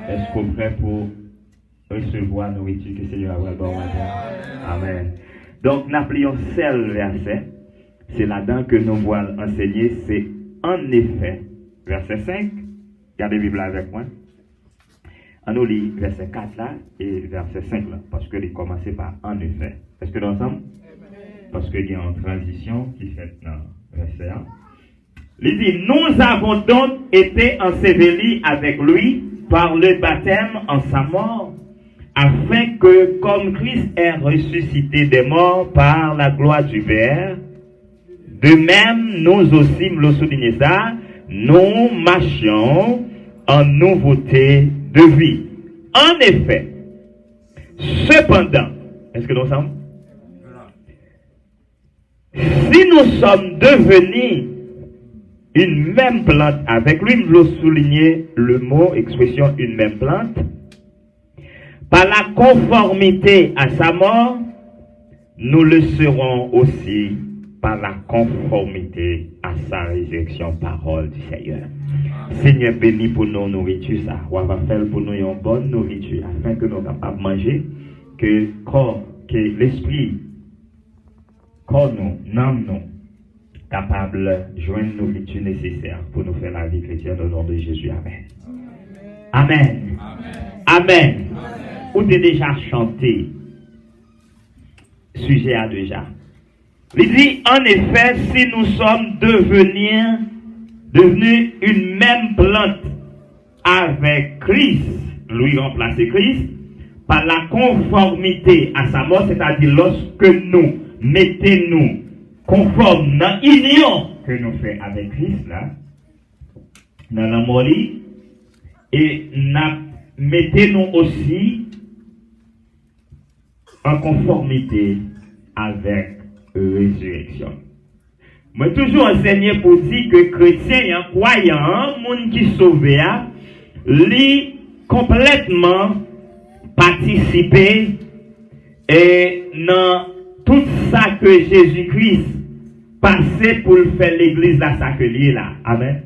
Est-ce qu'on est prêt pour recevoir la nourriture que le Seigneur a bon matin? Amen. Donc, nous appelons seul verset. C'est là-dedans que nous voulons enseigner. C'est en effet, verset 5. Regardez la Bible avec moi. On nous lit verset 4 là et verset 5 là. Parce que il commence par en effet. Est-ce que nous ensemble? Parce qu'il y a une transition qui fait dans verset 1. Il dit, nous avons donc été ensevelis avec lui par le baptême en sa mort, afin que, comme Christ est ressuscité des morts par la gloire du Père, de même, nous aussi, nous soulignons ça, nous marchions en nouveauté de vie. En effet, cependant, est-ce que nous sommes? Si nous sommes devenus une même plante avec lui, nous voulons souligner le mot, expression une même plante, par la conformité à sa mort, nous le serons aussi par la conformité à sa résurrection, parole du Seigneur. Seigneur, bénis pour nos nourritures, ça. On va faire pour nous une bonne nourriture, afin que nous soyons capables de manger, que corps, que l'esprit, corps nous, âme nous, capable de joindre la nourriture nécessaire pour nous faire la vie chrétienne au nom de Jésus. Amen. Amen. Amen. Ou t'es déjà chanté, sujet à déjà. Il dit, en effet, si nous sommes devenus une même plante avec Christ, lui remplacer Christ, par la conformité à sa mort, c'est-à-dire lorsque nous mettons-nous conformes dans l'union que nous faisons avec Christ, là, dans la mort, et mettons-nous aussi en conformité avec résurrection. Moi, toujours enseigné pour dire que chrétien, un croyant, monde qui sauvé, lui complètement participer et dans tout ça que Jésus-Christ passait pour faire l'église là, ça que lié là. Amen.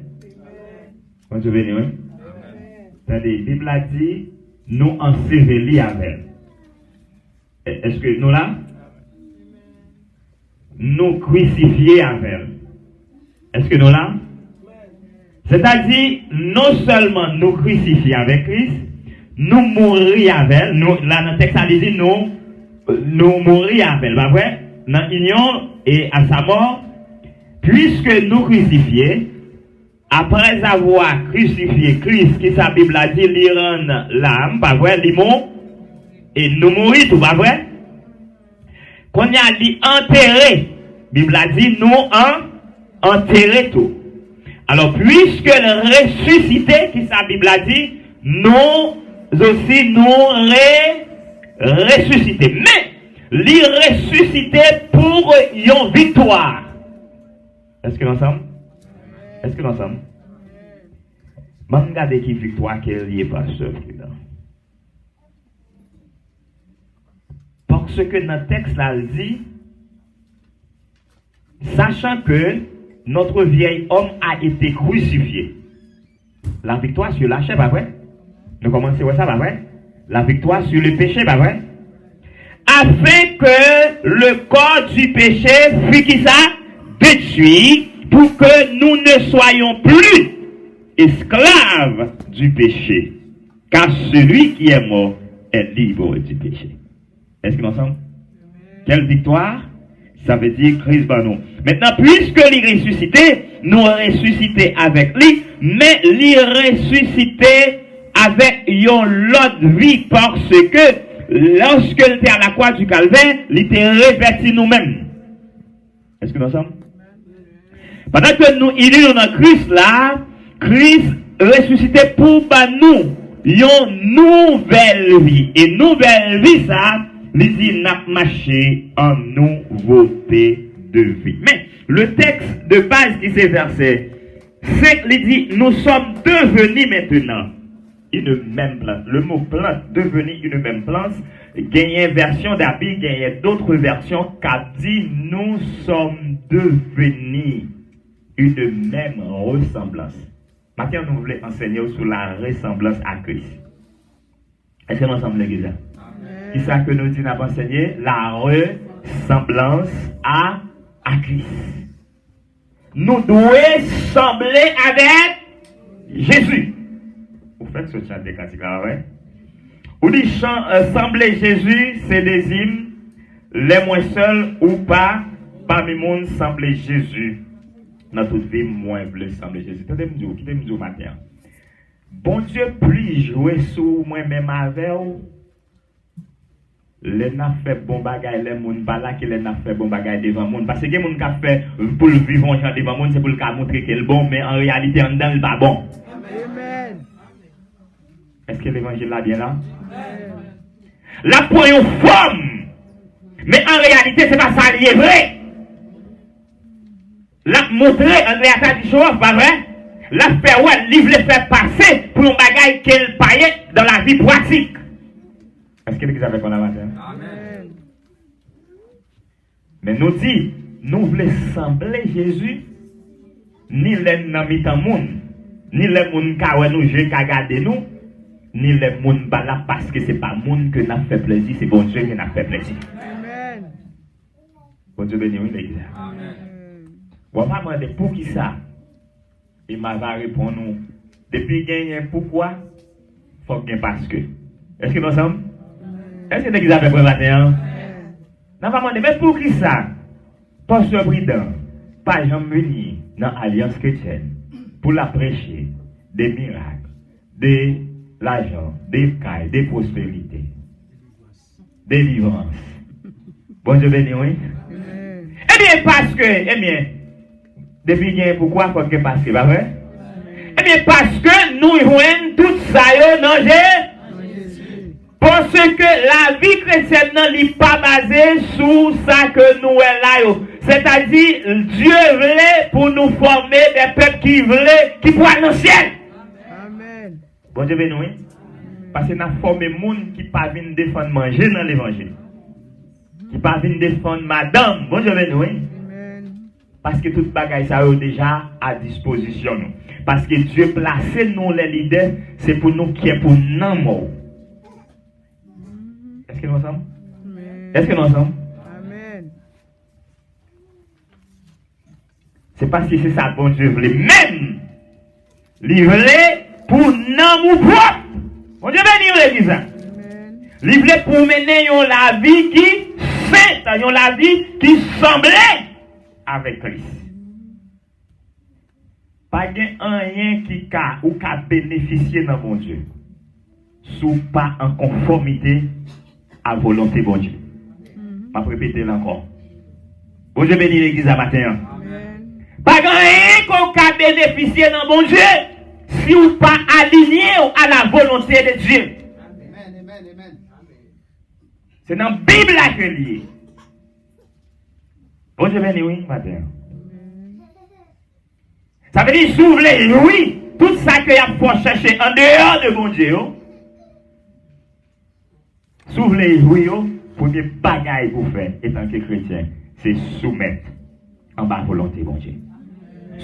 Vous souvenez, oui? C'est-à-dire, la Bible a dit, nous ensevelis avec. Est-ce que nous là? Nous crucifiés avec. Est-ce que nous là? C'est-à-dire, non seulement nous crucifiés avec Christ, nous mourir avec. Nous, là, dans le texte, ça dit, nous mourir avec. Pas vrai? Dans l'union et à sa mort, puisque nous crucifiés, après avoir crucifié Christ, qui sa Bible a dit, lui rend l'âme, pas vrai? Limon, et nous mourir, tout, pas vrai? Qu'on y a dit enterré, Bible a dit nous enterré tout. Alors puisque le ressuscité, qui sa Bible a dit, nous aussi nous ressuscité. Mais les ressuscité pour une victoire. Est-ce que nous sommes? Est-ce que nous sommes? Je regarde qui victoire qui est liée par ce président. Parce que dans le texte là, il dit, sachant que notre vieil homme a été crucifié. La victoire sur la chair, pas vrai? Nous commençons ça, pas vrai? La victoire sur le péché, pas vrai? Afin que le corps du péché fût qui ça? Détruit, pour que nous ne soyons plus esclaves du péché. Car celui qui est mort est libre du péché. Est-ce que nous sommes? Quelle victoire? Ça veut dire Christ par nous. Maintenant, puisque il est ressuscité, nous ressuscité avec lui, mais il est ressuscité avec une autre vie parce que lorsque il était à la croix du calvaire, il était revêtu nous-mêmes. Est-ce que nous sommes? Pendant que nous, il est dans Christ là, Christ ressuscité pour nous une nouvelle vie. Et nouvelle vie, ça, il dit, n'a marché en nouveauté de vie. Mais le texte de base qui s'est versé, c'est qu'il dit, nous sommes devenus maintenant une même plante. Le mot plante, devenu une même plante, gagne version d'habit, gagne d'autres versions qui dit, nous sommes devenus une même ressemblance. Maintenant, nous voulons enseigner sur la ressemblance à Christ. Est-ce que nous sommes l'église? Qui ça que nous disons enseigner? La ressemblance à Christ. Nous devons sembler avec Jésus. Vous faites ce chant de cantique là, ouais? Ou dit sembler Jésus, c'est des hymnes, les moins seuls ou pas, parmi le monde sembler Jésus. Dans toute vie, moi, je veux sembler Jésus. Qui te me dit matin? Bon Dieu, plus jouer sur moi-même avec vous. Les n'a fait bon bagay, les moun pas là, qui les n'a fait bon bagay devant monde. Parce que les moun qui fait pour le vivre en devant monde, c'est pour le montrer qu'il est bon, mais en réalité, en dedans, il n'est pas bon. Amen. Est-ce que l'évangile là bien là? La pour une forme, mais en réalité, c'est pas ça qui est vrai. La montrer en réalité, du choix, pas vrai? La faire, ouais, livre le faire passer pour un bagay qu'elle paye dans la vie pratique. Est-ce que vous avez qu'on a matin? Amen. Mais nous dit, nous voulons sembler Jésus, ni les namitan moun, ni les moun ka nous je ka garder nous, ni les moun bala parce que c'est pas moun que n'a fait plaisir, c'est bon Dieu qui n'a fait plaisir. Amen. Bon Dieu béni oui l'église. Amen. On va demander pour qui ça? Il m'a répondu nous. Depuis gagner pourquoi? Faut bien parce que. Est-ce que nous sommes? Est-ce que l'église a fait pour matin? Nous va demander mais pour qui ça? Pasteur Bridant, pas jamais venir dans l'Alliance chrétienne pour la prêcher des miracles, de l'argent, des cailles, des prospérités, des délivrances. Bon Dieu béni, oui? Eh bien, parce que, eh bien, depuis qu'il y a pourquoi, faut que parce que, pas vrai? Eh bien, parce que nous jouons tout ça, non, parce que la vie chrétienne n'est pas basée sur ça que nous est là. C'est-à-dire, Dieu voulait pour nous former des peuples qui voulaient, qui pourraient aller dans le ciel. Amen. Bon Dieu béni, oui? Parce que nous avons formé des gens qui ne peuvent pas défendre manger dans l'évangile. Qui ne peuvent pas défendre madame. Bon Dieu béni, oui? Parce que toute bagaille ça est déjà à disposition. Parce que Dieu place nous les leaders, c'est pour nous qui est pour nous morts. Est-ce que nous sommes? Est-ce que nous sommes? Amen. C'est parce que c'est ça bon Dieu voulait même livrer pour nous propre. Bon Dieu béni l'église. Livrer pour mener la vie qui sainte, la vie qui semblait avec Christ. Pas rien qui a bénéficié dans mon Dieu. Sous pas en conformité à volonté bon Dieu. Je vais répéter encore. Bon Dieu béni l'église à matin. Pas rien qu'on a bénéficié dans mon Dieu si vous pas aligné à la volonté de Dieu. C'est dans la Bible que lié. Bon Dieu béni, oui, matin. Ça veut dire, s'ouvrir, oui, tout ça que y a pour chercher en dehors de bon Dieu. S'ouvrir, oui, pour des bagailles pour faire, étant que chrétien, c'est soumettre en bas volonté, bon Dieu.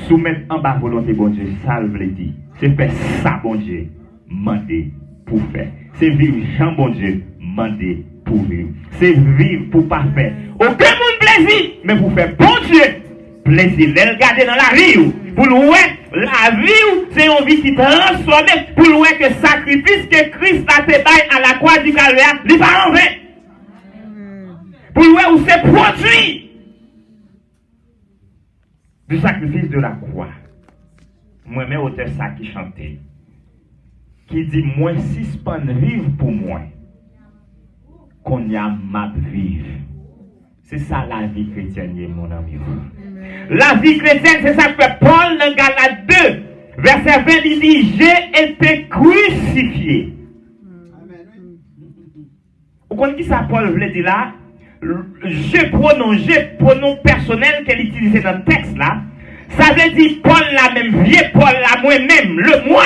Soumettre en bas volonté, bon Dieu, ça veut dire, c'est faire ça, bon Dieu, demander pour faire. C'est vivre, Jean, bon Dieu, demander pour vivre. C'est vivre pour pas faire aucun monde plaisir, mais pour faire bon Dieu plaisir. Les regarder dans la vie, pour le la vie, c'est une vie qui transforme, pour le que sacrifice que Christ a fait à la croix du Calvaire, il va en vain. Pour le où c'est produit du sacrifice de la croix. Moi-même, auteur ça qui chantait, qui dit, moi, suspend vivre pour moi. Qu'on y a ma vivre. C'est ça la vie chrétienne, mon ami. La vie chrétienne, c'est ça que Paul dans Galates 2, verset 20, il dit, j'ai été crucifié. Vous connaissez qui ça Paul voulait dire là? Je pronom personnel qu'elle utilisait dans le texte là. Ça veut dire Paul la même, vieux Paul la moi-même, le moi.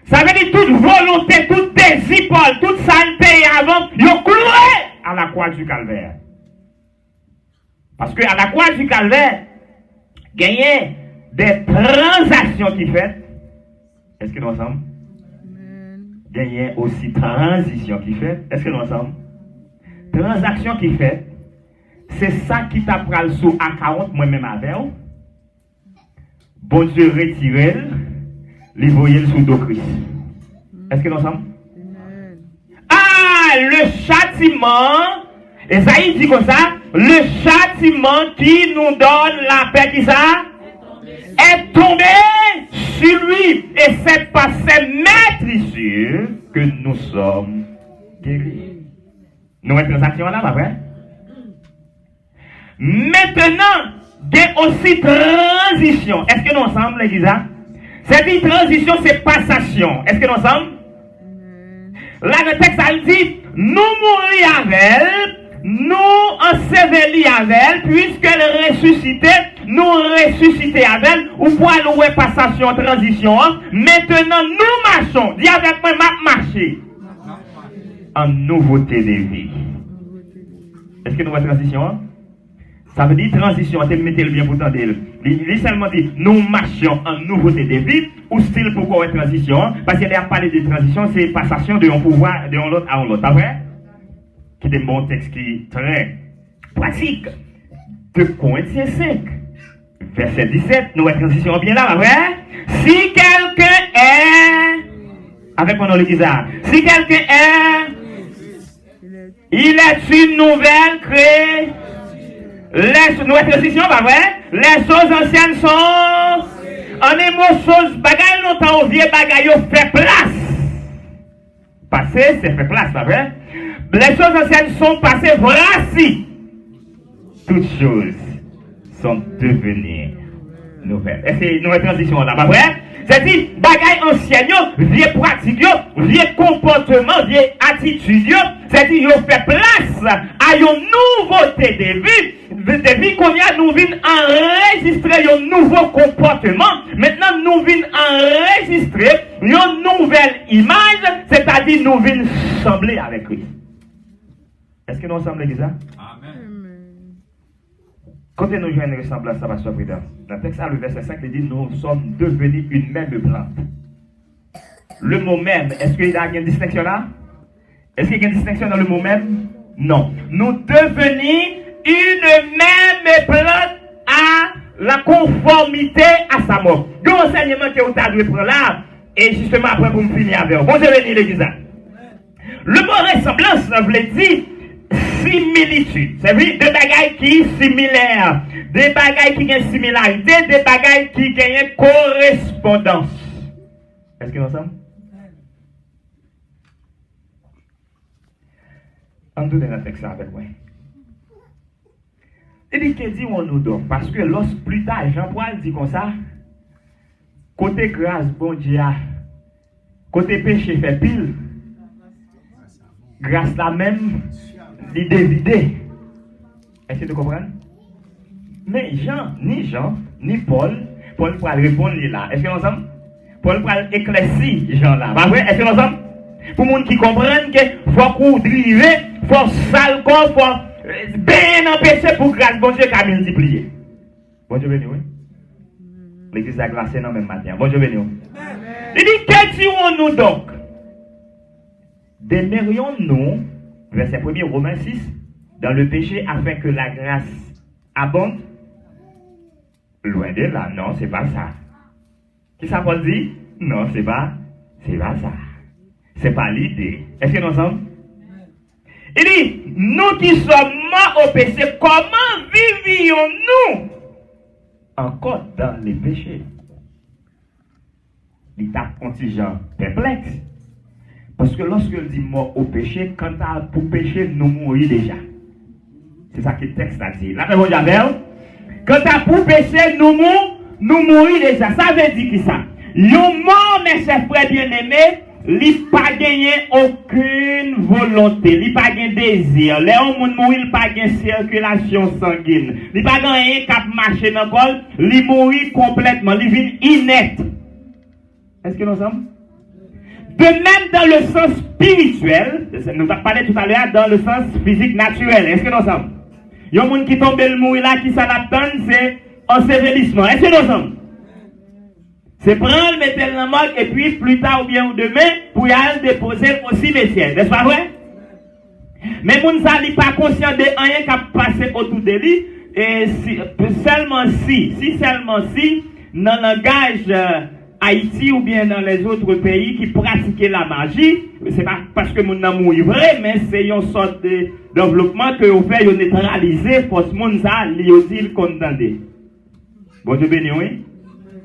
Ça veut dire toute volonté, tout désir, Paul, toute sainteté avant, il a cloué à la croix du Calvaire. Parce que à la croix du Calvaire, gagné des transactions qui fait. Est-ce que nous ensemble? Il y a aussi transition qui fait. Est-ce que nous ensemble? Transaction qui fait, c'est ça qui t'apprend sous A40, moi-même avec. Bon Dieu retire, les voyelles sous dos Christ. Est-ce que nous ensemble? Ah, le châtiment, Esaïe dit comme ça, le châtiment qui nous donne la paix, qui ça? Est tombé sur lui. Et c'est par ces maîtrisures que nous sommes guéris. Nous mettons transaction là, pas vrai? Maintenant, il y a aussi transition. Est-ce que nous ensemble, l'église? Cette transition, c'est passation. Est-ce que nous ensemble? Là, le texte, elle dit, nous mourir avec elle, nous ensevelir avec elle, puisqu'elle ressuscitait, nous ressusciter avec elle, ou pour aller passation, transition. Maintenant, nous marchons. Dis avec moi, marcher. En nouveauté de vie. Est-ce que nous avons transition? Ça veut dire transition, tu mettez le bien pour tenter. Il seulement dit, nous marchons en nouveauté de vie, ou style pourquoi une transition? Parce qu'il a parlé de transition, c'est passation de un pouvoir de l'autre à l'autre. Pas vrai? Qui est un bon texte qui est très pratique. 2 Corinthiens 5, verset 17, nous avons transition bien là, pas vrai? Si quelqu'un est, avec mon nom l'église, si quelqu'un est, il est une nouvelle créée. Les nouvelles transitions, pas vrai? Les choses anciennes sont en émo choses bagaille longtemps au vieux bagaille fait place. Passé, c'est fait place, pas vrai? Les choses anciennes sont passées, voici. Toutes choses sont devenues nouvelles. Et c'est une nouvelle transition là, pas vrai? C'est-à-dire, bagaille ancienne, vieux pratique, vieux comportement, vieux attitude, c'est-à-dire, il fait place à une nouveauté de vie. Depuis qu'on y a, nous venons enregistrer un nouveau comportement. Maintenant, nous venons enregistrer une nouvelle image, c'est-à-dire, nous venons sembler avec Christ. Est-ce que nous semblons l'église? Amen. Quand nous jouons une ressemblance, ça va se faire. Dans le texte, le verset 5, il dit, nous sommes devenus une même plante. Le mot même, est-ce qu'il y a une distinction là? Est-ce qu'il y a une distinction dans le mot même? Non. Nous devenons une même plante à la conformité à sa mort. Donc, l'enseignement que vous avez pris là, et justement après pour me finir avec vous. Bon, je vais venir l'église. Le mot ressemblance, ça veut dire similitude. C'est vrai, des bagailles qui sont similaires, des bagailles qui ont une similarité, des bagailles qui ont une correspondance. Est-ce que nous sommes? On donne un texte avec moi. Il dit qu'il dit on nous donne. Parce que lorsque plus tard, Jean-Paul dit comme ça, côté grâce, bon Dieu, côté péché fait pile, grâce la même, il dévidé. Est-ce que tu comprends? Mais Jean, ni Paul pourra répondre là. Est-ce que nous sommes? Paul pourra éclaircir Jean là. Pas vrai? Est-ce que nous sommes? Pour les gens qui comprennent qu'il faut qu'on drive, il faut sale corps, il faut bien empêcher pour grâce bon Dieu qu'à multiplier. Bon Dieu béni, oui. L'église a glacé dans le même matin. Bon Dieu béni. Il dit, que dirons-nous donc? Demeurions-nous, verset 1er, Romains 6, dans le péché afin que la grâce abonde? Loin de là, non, c'est pas ça. Qui ça Paul dit? Non, c'est pas ça. C'est pas l'idée. Est-ce que nous sommes? Il dit, nous qui sommes morts au péché, comment vivions-nous encore dans les péchés? Il est contingent perplexe. Parce que lorsque il dit mort au péché, quand pour péché, nous mourons déjà. C'est ça que le texte a dit. Là, vous avez quand pour péché, nous mourons déjà. Ça veut dire que ça. Yon mort, mes chers frères bien-aimés, il n'a pas gagné aucune volonté, il n'a pas gagné désir. Les gens mourir, il n'a pas gagné circulation sanguine. Il n'a pas gagné cap marcher dans le col, il mourit complètement, il vient inerte. Est-ce que nous sommes? De même dans le sens spirituel, nous avons parlé tout à l'heure dans le sens physique naturel. Est-ce que nous sommes? Il y a des gens qui tombent le mourir là, qui s'en attendent, c'est ensevelissement. Est-ce que nous sommes? C'est prendre, mettre dans la morgue, et puis plus tard ou bien ou demain, pour y aller déposer au cimetière. N'est-ce pas vrai? Mais moun sa li pas conscient de rien qui a passé autour de lui, et seulement si, dans le langage Haïti ou bien dans les autres pays qui pratiquaient la magie, c'est pas parce que moun nan mouri vrai, mais c'est une sorte de développement que vous fait neutraliser force moun sa li dit condamné. Bon Dieu béni oui.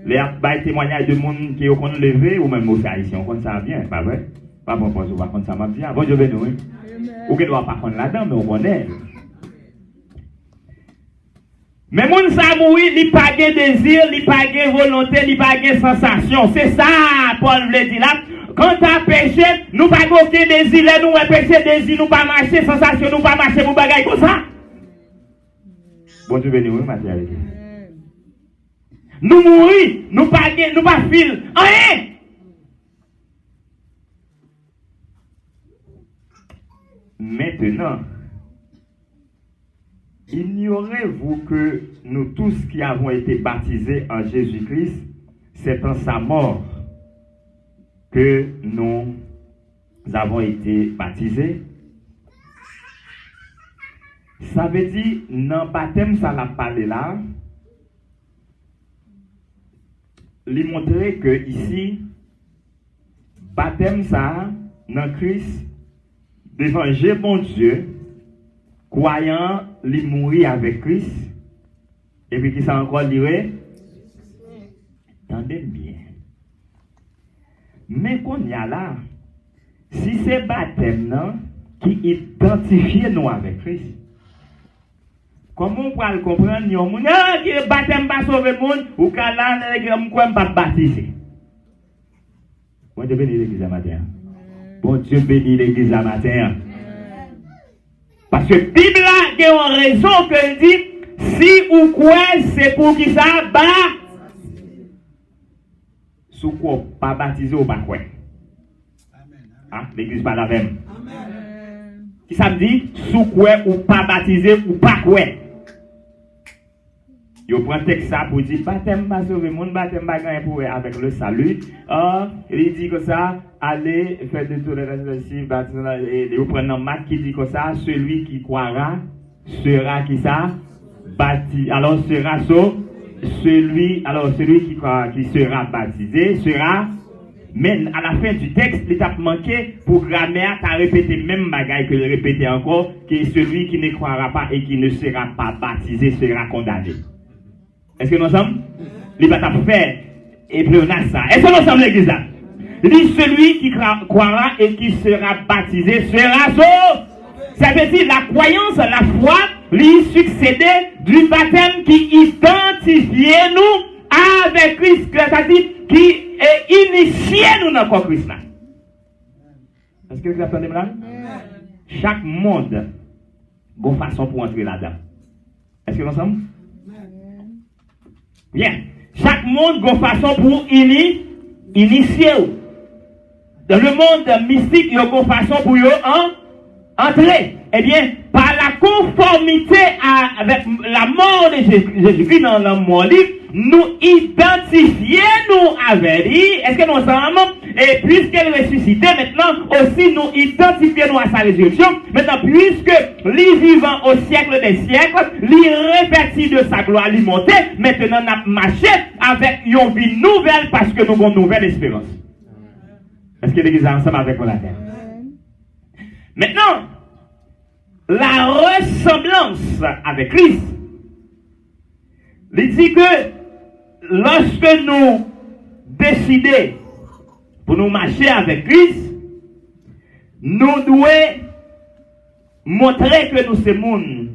Les témoignages de monde qui ont levé ou même aux haïtiens, on compte ça bien, pas vrai? Pas bon pour pas compte ça bien. Bon Dieu béni oui. Ou qu'il ne doit pas prendre là-dedans, mais on connaît. Mais moun sa mouri, li pa gen désir, li pa gen volonté, li pa gen sensation. C'est ça, Paul veut dire là. Quand tu as péché, nous pas aucun désir, nous pas péché désir, nous pas marcher, sensation, nous pas marcher pour bagaille comme ça. Bon Dieu béni, oui, Mathieu. Nous mourir, nous pas fil, rien. Maintenant, ignorez-vous que nous tous qui avons été baptisés en Jésus-Christ, c'est en sa mort que nous avons été baptisés. Ça veut dire, dans le baptême, ça l'a parlé là, lui montrer que ici, baptême ça, dans Christ, devant Dieu, mon Dieu, croyant, lui mourir avec Christ, et puis qui ça encore dirait, attendez bien. Mais qu'on y a là, si c'est baptême non, qui identifie nous avec Christ, comment on peut le comprendre? Nous avons dit que le baptême va sauver le monde, ou que là, nous ne pas baptiser. Bon Dieu bénit l'église à matin. Bon Dieu bénit l'église à matin. Parce que la Bible a une raison qu'elle dit, si ou quoi, c'est pour qui ça sous quoi pas baptisé ou pas quoi. Ah, l'église pas la même. Qui ça me dit, sous quoi ou pas baptisé ou pas quoi. Yo prend texte ça pour dire baptême pas sauver monde, baptême pas gagner pour avec le salut. Il dit que ça, allez faire de tolérance ici, et vous prenez un mat qui dit que ça, celui qui croira sera qui ça baptisé. Alors sera celui qui croira qui sera baptisé sera. Mais à la fin du texte, l'étape manquée pour grammaire, tu as répété même bagaille que le répéter encore, que celui qui ne croira pas et qui ne sera pas baptisé sera condamné. Est-ce que nous sommes? Il va faire et puis on a ça. Est-ce que nous sommes l'église là? Il dit celui qui croira et qui sera baptisé sera sauvé. Ça veut dire la croyance, la foi, lui succéder du baptême qui identifie nous avec Christ, c'est-à-dire qui initié nous dans le Christ là. Est-ce que vous entendez là? Chaque monde a une façon pour entrer là-dedans. Est-ce que nous sommes? Bien. Chaque monde a une façon pour initier. Dans le monde mystique, il y a une façon pour entrer. Eh bien, par la conformité avec la mort de Jésus-Christ dans le monde, nous identifions nous avec lui. Est-ce que nous sommes? Et puisqu'elle est ressuscitée, maintenant aussi nous identifions nous à sa résurrection. Maintenant, puisque lui vivant au siècle des siècles, lui revêti de sa gloire, lui monté, maintenant nous avons marché avec une vie nouvelle parce que nous avons une nouvelle espérance. Est-ce que l'église est ensemble avec moi la terre? Maintenant, la ressemblance avec Christ, il dit que lorsque nous décidons pour nous marcher avec Christ, nous devons montrer que nous sommes monde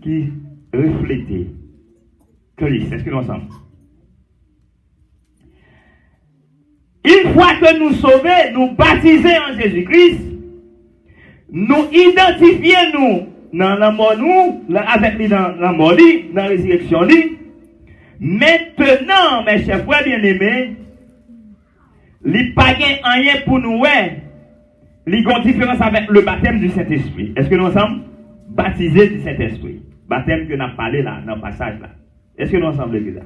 qui reflètent Christ. Est-ce que nous sommes? Une fois que nous sauvés, nous baptisés en Jésus-Christ, nous identifions nous dans la mort nous, avec lui dans la mort, dans la résurrection. Maintenant, mes chers frères bien-aimés, il n'y a pas rien pour nous. Il y a une différence avec le baptême du Saint-Esprit. Est-ce que nous sommes baptisés du Saint-Esprit? Baptême que nous avons parlé là, dans le passage là. Est-ce que nous sommes l'église là?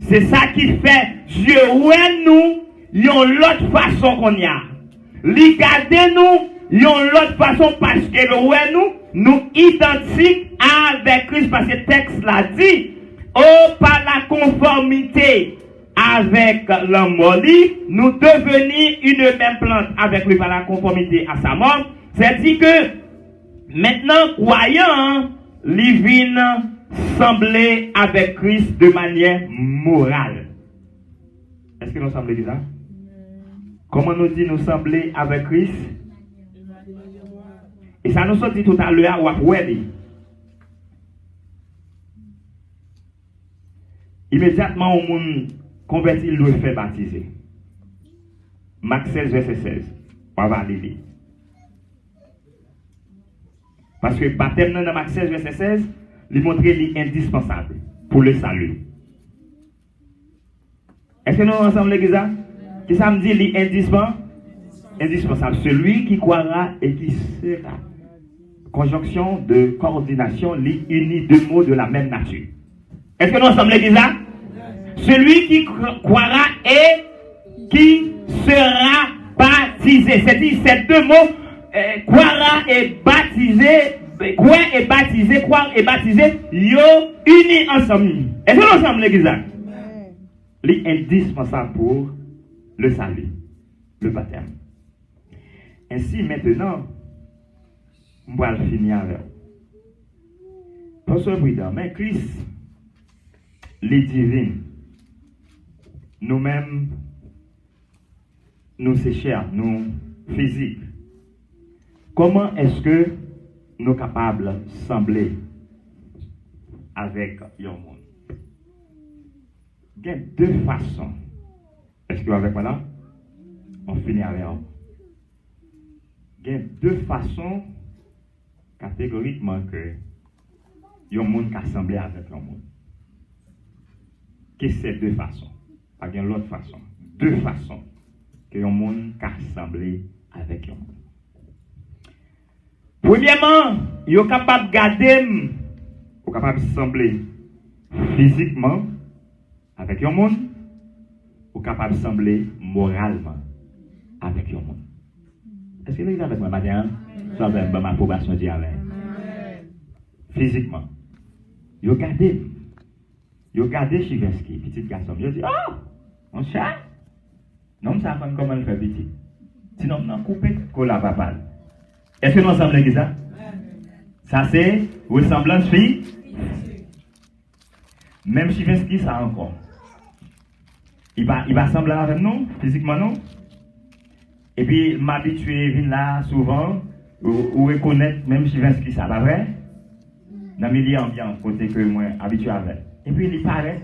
C'est ça qui fait Dieu ouais nous yon l'autre façon qu'on y a. Li garde nous yon l'autre façon parce que le ouais nous identiques avec Christ parce que le texte l'a dit par la conformité avec la mort, nous devenons une même plante avec lui par la conformité à sa mort. C'est-à-dire que maintenant, croyant, les viennent sembler avec Christ de manière morale. Est-ce que nous semblons déjà? Comment nous dit nous sembler avec Christ? Et ça nous dit tout à l'heure, immédiatement, au monde converti, il doit faire baptiser. Marc 16, verset 16. On va aller. Parce que le baptême dans Marc 16, verset 16, il montre qu'il est indispensable pour le salut. Est-ce que nous ensemble l'église? Qui ça me dit il est indispensable. Celui qui croira et qui sera. Conjonction de coordination, les unis deux mots de la même nature. Est-ce que nous ensemble l'église? Celui qui croira et qui sera baptisé. C'est-à-dire ces deux mots, croira et baptisé, croire et baptisé, yo unis ensemble. Est-ce que nous ensemble l'église? C'est indispensable pour le salut, le baptême. Ainsi maintenant, on va finir avec. Pour ce prudent, mais Christ, les divines, nous-mêmes, nous c'est cher, nous physiques. Comment est-ce que nous sommes capables de sembler avec le monde? Il y a deux façons. Est-ce que vous avec moi là? On finit avec un. Il y a deux façons catégoriquement que le monde qui assemblé avec le monde. Qu'est-ce que ces deux façons? Pas bien l'autre façon. Deux façons que le monde qui assemblé avec le monde. Premièrement, il est capable de garder, il est capable de sembler physiquement avec le monde, ou capable de sembler moralement avec le monde. Est-ce que vous êtes avec moi, madame? Ça va être ma approbation d'y aller. Physiquement. Il a gardé Chiveski, petit garçon. Il a dit, oh, mon chat. Non, ça va comment le faire petit. Sinon, on a coupé cola papa. Est-ce que nous ensemble avec ça? Ça c'est ressemblance fille. Même Chiveski, ça encore. Il va sembler avec nous, physiquement non. Et puis, m'habituer, venir là souvent, ou reconnaître même Chiveski, ça va vrai. Dans le milieu ambiant, côté que moi, habitué avec. Et puis, il paraît,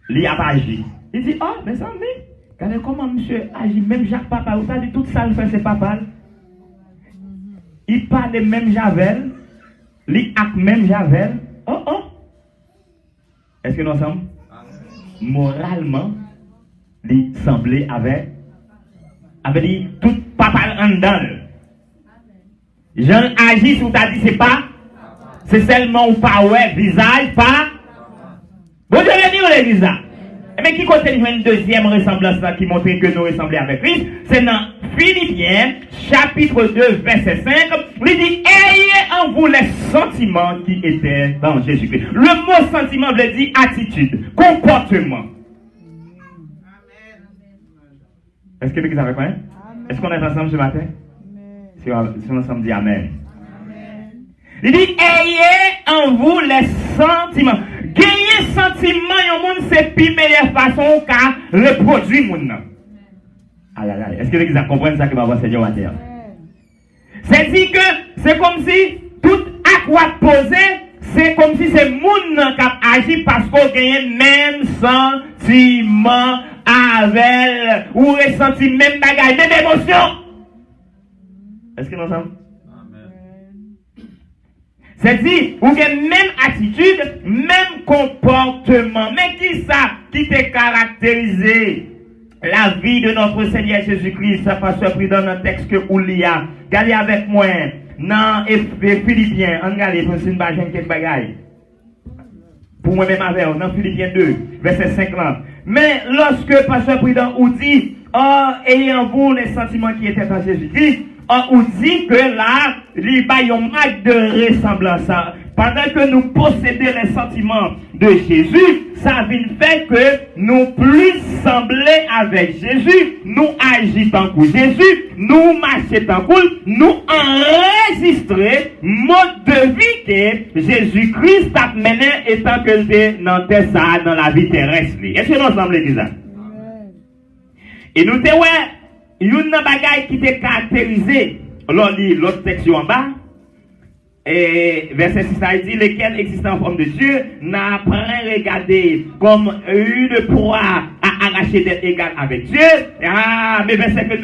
il a agi. Il dit, oh, mais ça, mais, regardez comment monsieur agit, même Jacques Papa, vous savez, tout ça, le fait, c'est papa. Il parle même Javel, il acte même Javel. Oh, oh. Est-ce que nous sommes? Moralement, il semblait avec dit, tout papa en dedans. Jean agit, tout a dit, c'est pas. C'est seulement ou pas, ouais, visage, pas. Bon Dieu, l'église là. Mais qui continue une deuxième ressemblance là qui montre que nous ressemblons avec Christ? C'est dans Philippiens, chapitre 2, verset 5. Il dit, ayez en vous les sentiments qui étaient dans Jésus-Christ. Le mot sentiment veut dire attitude, comportement. Est-ce que l'église est avec moi? Est-ce qu'on est ensemble ce matin? Si on ensemble dit Amen. Il dit, ayez en vous les sentiments. Gagner sentiment, yon monde, c'est la meilleure façon qu'à reproduire moun. Aïe, aïe, aïe. Est-ce que l'église comprend ça que ma voix Seigneur va dire? C'est-à-dire que c'est comme si tout acte posé, c'est comme si c'est moun qui a agi parce qu'on gagne même sentiment avec, ou ressenti même bagage, même émotion. Est-ce que nous sommes? C'est-à-dire, vous avez même attitude, même comportement. Mais qui ça qui te caractérise la vie de notre Seigneur Jésus-Christ? Ça passe pris dans le texte que vous lisez. Regardez avec moi dans Philippiens. Regardez, pour une quelques bagailles. Pour moi-même avec dans Philippiens 2, verset 50. Mais lorsque Pasteur Prudent ou dit, ayant vous les sentiments qui étaient en Jésus-Christ, on dit que là, il y a un marque de ressemblance. Pendant que nous possédons les sentiments de Jésus, ça vient faire que nous plus sembler avec Jésus, nous agissons tant que Jésus, nous marchons tant que nous enregistrer mode de vie que Jésus-Christ a mené étant que c'est dans la vie terrestre. Est-ce que nous sommes l'église? Et nous te une bagaille qui te caractérisé, l'autre texte en bas, et verset 6 a dit, lesquels existent en forme de Dieu, n'a pas regardé comme une proie à arracher d'être égal avec Dieu. Ah, mais verset 7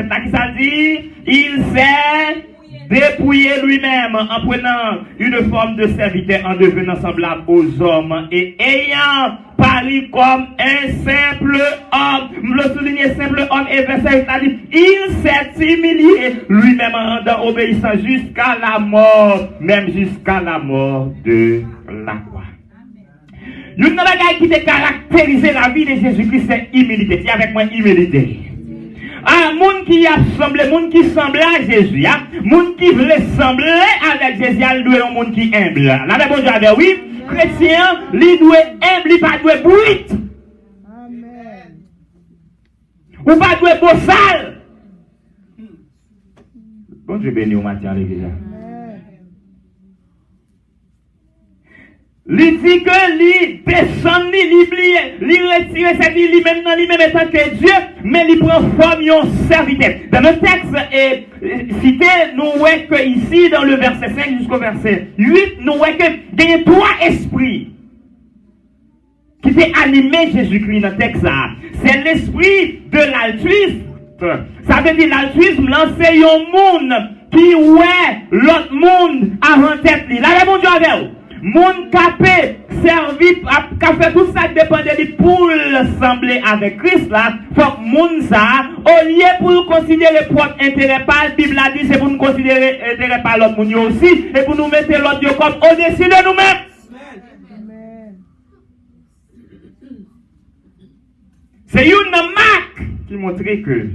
là, qui ça dit? Il s'est dépouillé lui-même en prenant une forme de serviteur, en devenant semblable aux hommes et ayant paru comme un simple homme. Le souligner simple homme et verset 8 a dit, il s'est humilié lui-même en rendant obéissant jusqu'à la mort, même jusqu'à la mort de la croix. Une bagaille qui te caractérise la vie de Jésus-Christ, c'est humilité. Dis avec moi, humilité. Ah, moun qui a semblé, moun qui semblait à Jésus, hein? Moun qui voulait sembler avec Jésus, il doit être un moun qui humble. La même chose avec oui, chrétien, il doit humble, il pas doit bruit. Amen. Ou pas doit beau sale. Bon Dieu béni au matin à l'église. Il dit que lui descend, lui retire cette vie, lui maintenant, lui-même étant que Dieu, mais il prend forme d'un serviteur. Dans le texte cité, nous voyons que ici, dans le verset 5 jusqu'au verset 8, nous voyons que il y a trois esprits qui fait animer Jésus-Christ dans le texte. C'est l'esprit de l'altruisme. Ça veut dire l'altruisme, lancer un monde qui ouais l'autre monde avant tête. Là, mon Dieu avec vous. Moun capé servi qu'a fait tout ça dépend de lui pour sembler avec Christ là, faut que moun ça au lieu pour considérer propre intérêt par la Bible a dit c'est pour nous considérer intérêt par l'autre moun aussi et pour nous mettre l'autre comme au-dessus de nous-mêmes. C'est une marque qui montre que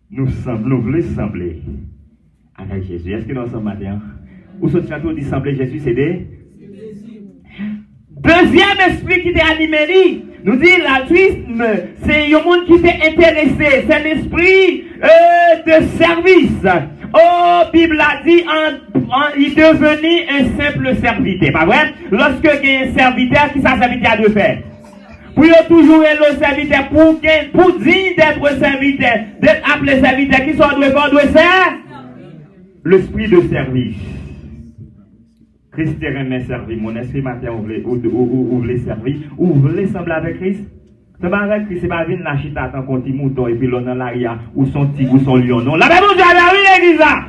nous voulons sembler avec Jésus. Est-ce que nous sommes maintenant? Ou ce château dit sembler Jésus, c'est des deuxième esprit qui t'est animé, nous dit l'altruisme, c'est un monde qui t'est intéressé, c'est l'esprit de service. Oh, Bible a dit, il est devenu un simple serviteur, pas vrai? Lorsque il y a un serviteur, qui ça serviteur doit faire? Pour toujours être le serviteur, pour dire d'être serviteur, d'être appelé serviteur, qui soit doit faire? L'esprit de service. Christ est remis servi. Mon esprit matin, vous voulez servir, ou vous voulez sembler avec Christ. C'est pas avec Christ, c'est pas venir la chita tant qu'on t'y mouton et puis l'on dans l'aria, ou son tigre, ou son lion. Non, la même chose, oui, l'église là.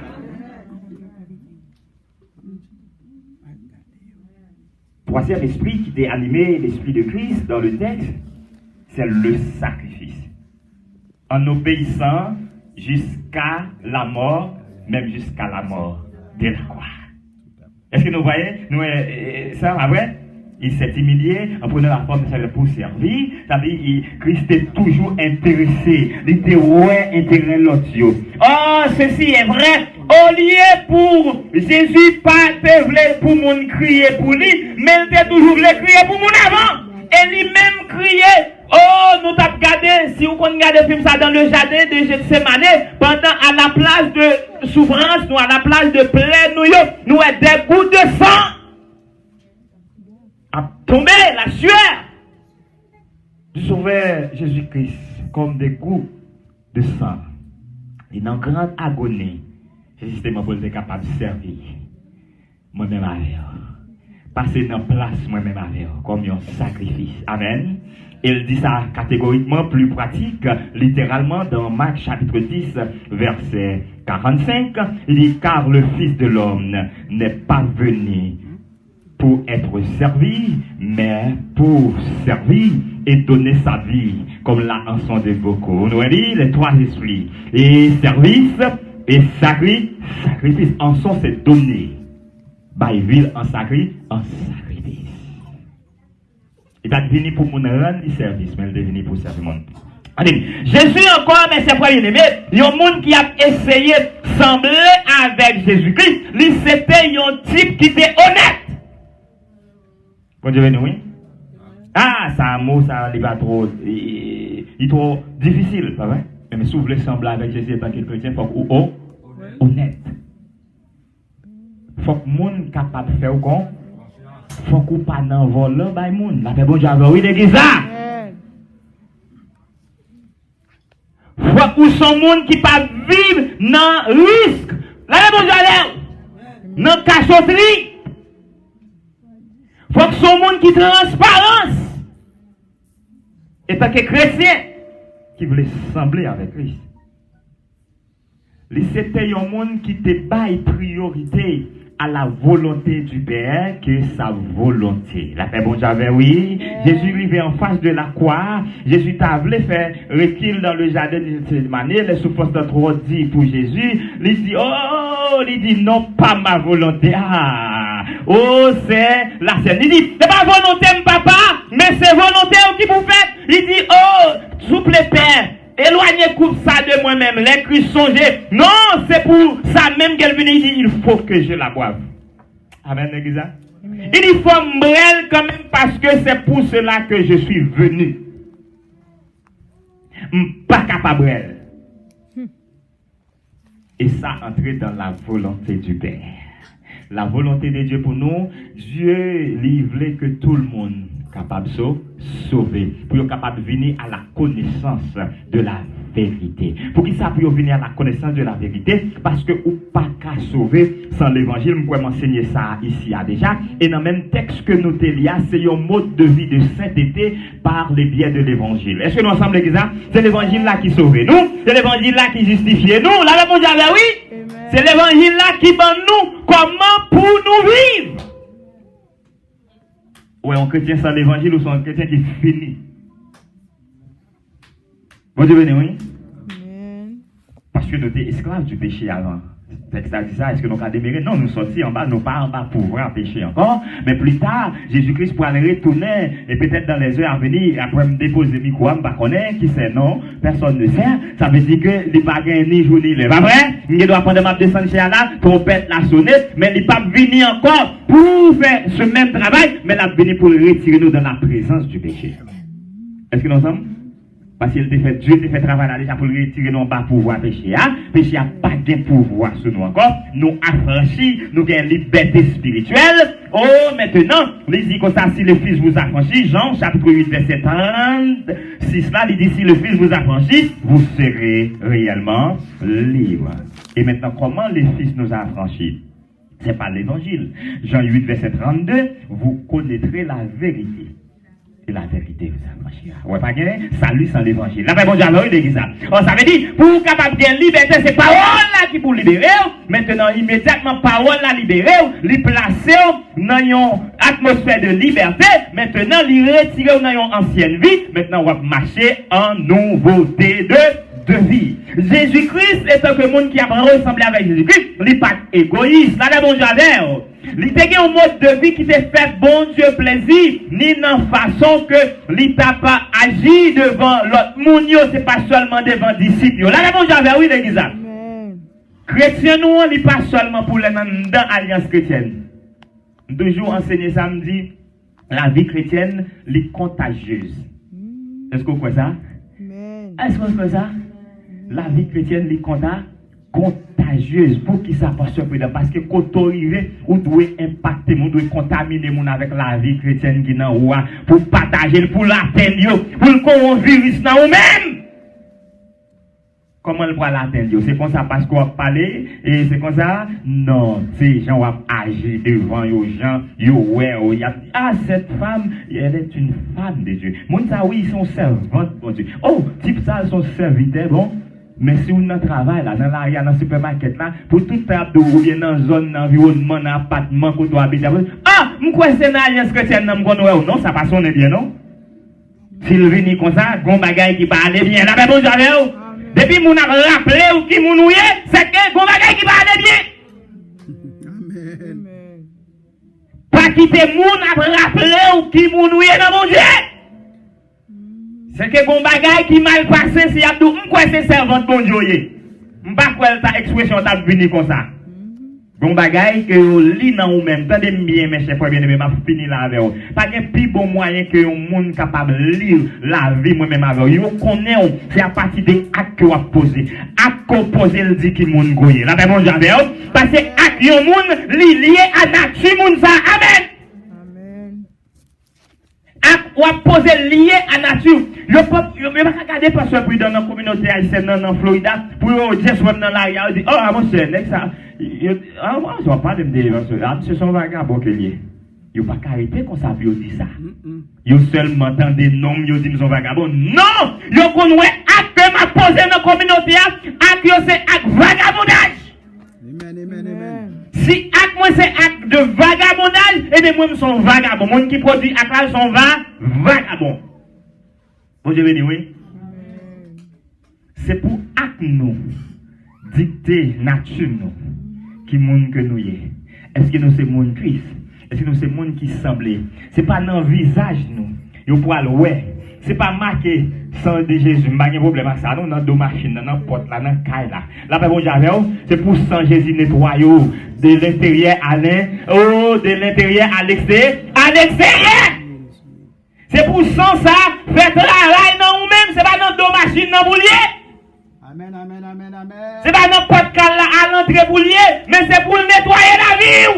Troisième esprit qui t'est animé, l'esprit de Christ dans le texte, c'est le sacrifice. En obéissant jusqu'à la mort, même jusqu'à la mort de la croix. Est-ce que nous voyons, ça, après, il s'est humilié en prenant la forme de sa vie pour servir. C'est-à-dire, Christ est toujours intéressé. Il était ouais, intérêt l'autre. Oh, ceci est vrai. Au lieu pour Jésus, pas te pour mon crier pour lui, mais il était toujours voulu crier pour mon avant. Et lui-même criait. Oh, nous t'avons regardé, si vous regardez le film ça dans le jardin de Gethsémane, pendant à la place de souffrance, nous à la place de plaie, nous avons des gouttes de sang. A tombé la sueur du sauveur Jésus-Christ comme des gouttes de sang. Et dans grande agonie, justement pour être capable de servir moi-même avec passer dans la place moi-même avec comme un sacrifice. Amen. Il dit ça catégoriquement plus pratique, littéralement dans Marc chapitre 10, verset 45. Il dit, car le Fils de l'homme n'est pas venu pour être servi, mais pour servir et donner sa vie, comme l'a ensemble de beaucoup. Nous dit les trois esprits. Et service et sacrifice en sont c'est donné. By will en sacrifice. Il va venir pour mon rendre service, mais il est venu pour servir mon. Jésus encore, mais c'est pas bien-aimé. Il y a un monde qui a essayé de sembler avec Jésus-Christ. C'était un type qui était honnête. Bon Dieu, oui. Ah, ça, un mot, ça, il va trop, il est trop difficile, pas vrai? Mais si vous voulez sembler avec Jésus et pas que chrétien, il faut que vous honnête. Il faut que le monde capable de faire quoi? Il faut que vous pas dans le vol là, bah, le monde. La paix, bon Dieu, oui, l'église là. Faut que vous soyez monde qui pas vivre dans le risque. La paix, bon Dieu, dans la cachotterie. Faut que vous soyez monde qui transparence. Et tant que chrétien, qui voulait sembler avec Christ. C'était un monde qui te baille priorité à la volonté du Père que sa volonté. La paix, bon Dieu, oui. Jésus arrivait en face de la croix. Jésus t'a voulu faire recul dans le jardin de cette manière. Les souffrances de trop dit pour Jésus. Il dit, oh, il dit, non, pas ma volonté. Ah, oh, c'est la scène. Il dit, c'est pas volonté, papa, mais c'est volonté qui vous faites. Il dit, oh, souple Père. Éloignez coupe ça de moi-même, les cris songés. Non, c'est pour ça même qu'elle vient dire, il faut que je la boive. Amen, l'église. Il faut m'brel quand même parce que c'est pour cela que je suis venu. Pas capable. Et ça entrer dans la volonté du Père. La volonté de Dieu pour nous, Dieu voulait que tout le monde capable de sauver, pour être capable de venir à la connaissance de la vérité. Pour qu'il ça puisse venir à la connaissance de la vérité, parce que ou pas qu'à sauver sans l'évangile, je peux m'enseigner ça ici déjà. Et dans le même texte que nous t'élions, c'est un mode de vie de sainteté par les biais de l'évangile. Est-ce que nous ensemble, l'église, c'est l'évangile là qui sauve nous, c'est l'évangile là qui justifie nous. La réponse est oui. C'est l'évangile là qui donne nous comment pour nous vivre. Ou un chrétien sans l'évangile ou un chrétien qui finit. Bon Dieu béni, oui. Parce que nous étions esclaves du péché avant. Texte a dit ça, est-ce que nous avons déméré? Non, nous sortis en bas, nous pas en bas pouvoir pécher encore. Mais plus tard, Jésus-Christ pour aller retourner, et peut-être dans les heures à venir, après me déposer le micro, je ne connais pas qui c'est, non, personne ne sait. Ça veut dire que il pas gagné ni jour ni l'heure. Pas vrai? Il doit prendre ma descendre chez Allah, trompette la sonnette, mais il n'est pas venu encore pour faire ce même travail, mais il a venu pour retirer nous dans la présence du péché. Est-ce que nous sommes? Parce qu'il Dieu t'a fait travailler déjà pour retirer nos bas pouvoir péché. Péché n'a pas de pouvoir sur nous encore. Nous affranchis, nous avons une liberté spirituelle. Oh, maintenant, il dit comme ça, si le Fils vous affranchit, Jean, chapitre 8, verset 36, là, il dit, si le Fils vous affranchit, vous serez réellement libre. Et maintenant, comment le Fils nous a affranchis? C'est par l'évangile. Jean 8, verset 32, vous connaîtrez la vérité. Et la vérité vous affranchira. Ouais, pas gagné? Salut sans l'évangile. La bon Dieu a dit ça. Oh, ça veut dire, pour capable de liberté, c'est parole là qui pour libérer. Maintenant, immédiatement, parole là libérer, les placer dans une atmosphère de liberté. Maintenant, les retirer dans une ancienne vie. Maintenant, on va marcher en nouveauté de vie. Jésus-Christ est un monde qui a ressemblé avec Jésus-Christ. Il n'est pas égoïste. Là, bon Dieu a dit. Il y a un mode de vie qui te fait bon Dieu plaisir, ni dans façon que il t'a pas agi devant l'autre monde, c'est pas seulement devant disciples. Là, bon Dieu, oui, l'église. Chrétien, nous, on n'est pas seulement pour les dans l'alliance chrétienne. Toujours enseigné samedi, la vie chrétienne, est contagieuse. Est-ce que vous croyez ça? Est-ce que vous croyez ça? La vie chrétienne, est contagieuse. Pour qui ça passe prudent? Parce que quand on arrive, on doit impacter, on doit contaminer avec la vie chrétienne qui est dans le pour partager, pour l'atteindre, pour qu'on virus dans nous-mêmes. Comment on va l'atteindre? C'est comme ça parce qu'on va parler et c'est comme ça? Non, ces gens vont agir devant les gens, ah, cette femme, elle est une femme de Dieu. Mon ça, oui, ils sont servantes, bon Dieu. Oh, type ça, ils sont serviteurs, bon. Mais si on travaille là, dans l'arrière, dans le supermarché là, pour tout faire de ou bien dans la zone, dans l'environnement, dans l'appartement, qu'on doit habiter, ah, je crois que c'est une alliance chrétienne, non, ça passe, on est bien, non? S'il vient comme ça, gon bagay qui parle bien, là, ben bon, j'avais, depuis mon a rappelé ou qui moun ouye, c'est que gon bagay qui parle bien. Amen. Pas quitter moun après rappeler ou qui moun ou est dans mon Dieu. C'est que bon bagay qui mal passé, si Abdou, m'kwa c'est servante bon Dieu. M'pas quoi ta expression t'a venu comme ça. Bon bagay que vous lit dans ou même, tendez bien mes chers frères bien-aimés, m'a fini là avec vous. Pas qu'un plus bon moyen que un monde capable de lire la vie moi-même avec vous. Vous connaissez, c'est à partir des actes que vous posez. Actes qu'on pose, il dit qu'il monde goye. Là, ben, mon Dieu, parce que actes yon monde lié à nature monde ça. Amen. Ou à poser lié à nature. Je ne peux pas regarder parce que dans la communauté haïtienne, dans Florida, pour dire soit dans l'arrière, dit, oh, mon cher, ça. Ah, moi, je ne vais pas me dire, ce sont vagabonds qui liés. Ils n'ont pas arrêté qu'on savait dit ça. Ils seulement entendent des noms, ils disent qu'ils sont vagabonds. Non! Ils connaissent acte m'a posé dans la communauté, acte c'est acte vagabondage. Si acte moi c'est acte de vagabondage, et bien moi je suis vagabond. Moi qui produit acte sont vagabond. Vous avez dit oui? C'est pour acte nous, dicter nature nous, qui monde que nous y est. Est-ce que nous c'est monde Christ? Est-ce que nous c'est monde qui semble? C'est pas dans le visage nous. Yo pour le ouais. C'est pas marqué sang de Jésus. Pas de problème avec ça. Nous dans deux machines, dans la porte là, dans le caille là. Là ben bon j'avais c'est pour sang Jésus nettoyer de l'intérieur à l'intérieur, de l'intérieur à l'extérieur, C'est pour sang ça, faites travail dans vous-même, c'est pas dans deux machines dans boulier. Amen, amen, amen, amen. C'est pas dans porte caille là à l'entrée boulier, mais c'est pour nettoyer la vie.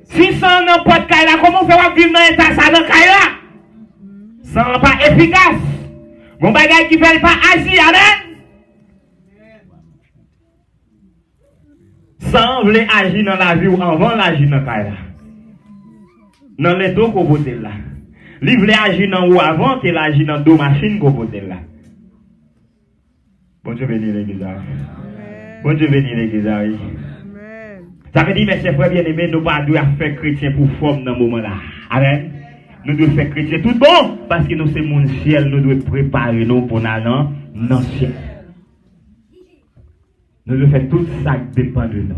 Si sans dans porte caille là, comment faire vivre dans l'état ça dans caille là? Sans pas efficace. Bon bagay qui fait pas agir, amen. Sans vouloir agir dans la vie ou avant l'agir dans la vie. Dans les deux qu'on vote là. Li voulait agir dans ou avant qu'il agit dans deux machines qu'on vote là. Bon Dieu béni l'église. Bon Dieu béni l'église. Ça veut dire, mes chers frères bien-aimés, nous ne devons pas faire chrétien pour forme dans ce moment-là. Amen. Nous devons faire chrétien tout bon, parce que nous sommes mon ciel, nous devons préparer nous pour aller dans le ciel. Nous devons faire tout ça qui dépend de nous.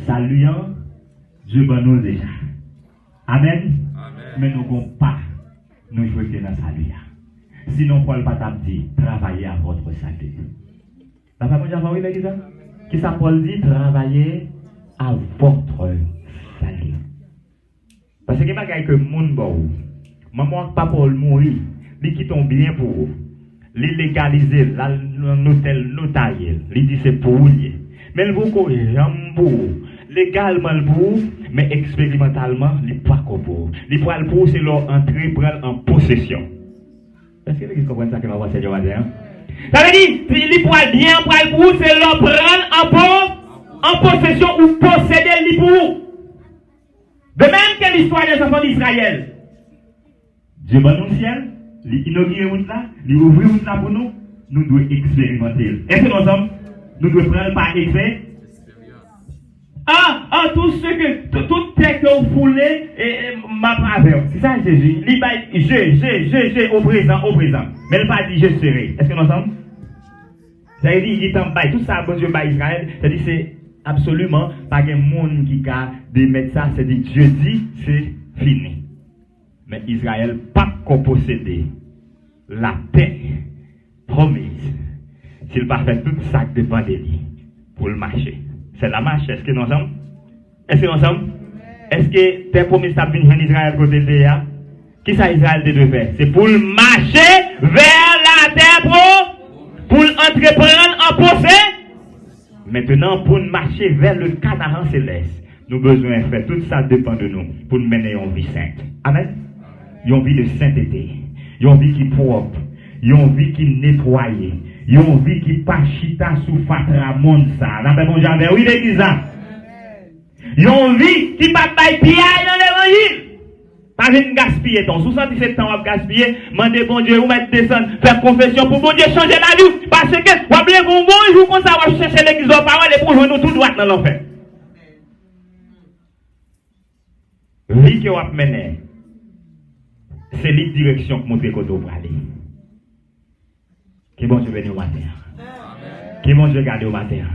Saluant, Dieu va nous déjà. Amen. Mais nous ne pouvons pas nous jouer dans le salut. Sinon, Paul pas dit, travaillez à votre salut. La femme de oui, l'église? Qui ça Paul dit, travaillez à votre salut. Parce que bagaille que monde bon, maman pas Paul mourir, lui qui tombe bien pour vous, lui légaliser l'hôtel notarié, lui dit c'est pour vous. Mais le vous jamais pour légalement pour mais expérimentalement il pas pour. Il pour c'est leur entrée prendre en possession. Est-ce que vous comprenez ça que va Seigneur va dire? Ça veut dire il pour bien pour c'est leur prendre en possession ou posséder lui pour. De même que l'histoire des enfants d'Israël. Dieu va nous le ciel, il inaugure route là, il ouvre route là pour nous, nous devons expérimenter. Est-ce que nous sommes? Nous devons prendre par expérience. Tout ce que, tout texte que vous voulez, ma faveur. C'est ça Jésus. Il dit, au présent. Mais il pas dit je serai. Est-ce que nous sommes? Ça veut dire, il est en bas. Tout ça, bon Dieu, par Israël, c'est-à-dire, c'est absolument pas un monde qui a de mettre ça, c'est-à-dire, Dieu dit, c'est fini. Mais Israël, pas qu'on posséder la paix promise. S'il pas fait tout ça qui dépend de lui pour le marcher. C'est la marche. Est-ce que nous sommes? Est-ce que nous sommes? Est-ce que tes promesses sont venues en Israël côté de là? Qui ça Israël devait faire? C'est pour marcher vers la terre pour entreprendre en possé. Maintenant, pour marcher vers le Canaan céleste, nous avons besoin de faire tout ça dépend de nous pour nous mener une vie sainte. Amen. Une vie de sainteté. Une vie qui est propre. Une vie qui est nettoyée. Une vie qui pas chita sous fatra monde ça. Là, ben, mon j'avais, oui, l'église. Une vie qui pas bail pied dans l'évangile. Pas une gaspiller ton. 77 ans, on gaspiller. Mandez bon Dieu, ou mettre descendre, faire confession pour bon Dieu changer la vie. Parce que, vous avez bon jour comme ça, vous chercher l'église aux paroles et pour jouer nous tout droit dans l'enfer. Vie que vous avez menée, c'est la direction que montre que vous aller. Que bon Dieu bénisse au matin. Que bon Dieu garde au matin.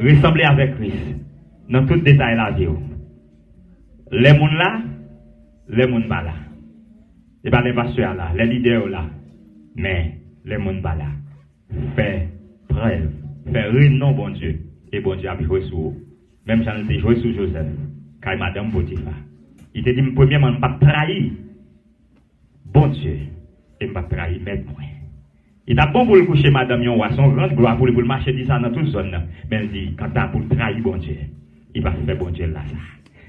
Ressembler avec Christ. Dans tout détail la vie. les gens là, les gens pas là. Et pas les pasteurs là, les leaders là. Mais les gens pas là. Fais preuve, fais renom bon Dieu. Et bon Dieu a joué sur vous. Même si on a joué sur Joseph, car Madame Potiphar. Il te dit, premièrement, je ne pas trahir bon Dieu. Et je ne pas trahir maître moi. Il a bon pour le coucher, Madame Yon, son grande gloire pour le marcher, dit ça dans toute zone. Mais il dit, quand tu as pour trahir bon Dieu, il va faire bon Dieu là, ça.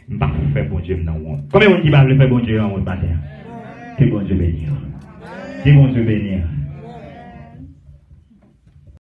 Il va faire bon Dieu dans le monde. Combien de gens qui va faire bon Dieu dans le monde matin? Que bon Dieu bénisse. Que bon Dieu bénisse.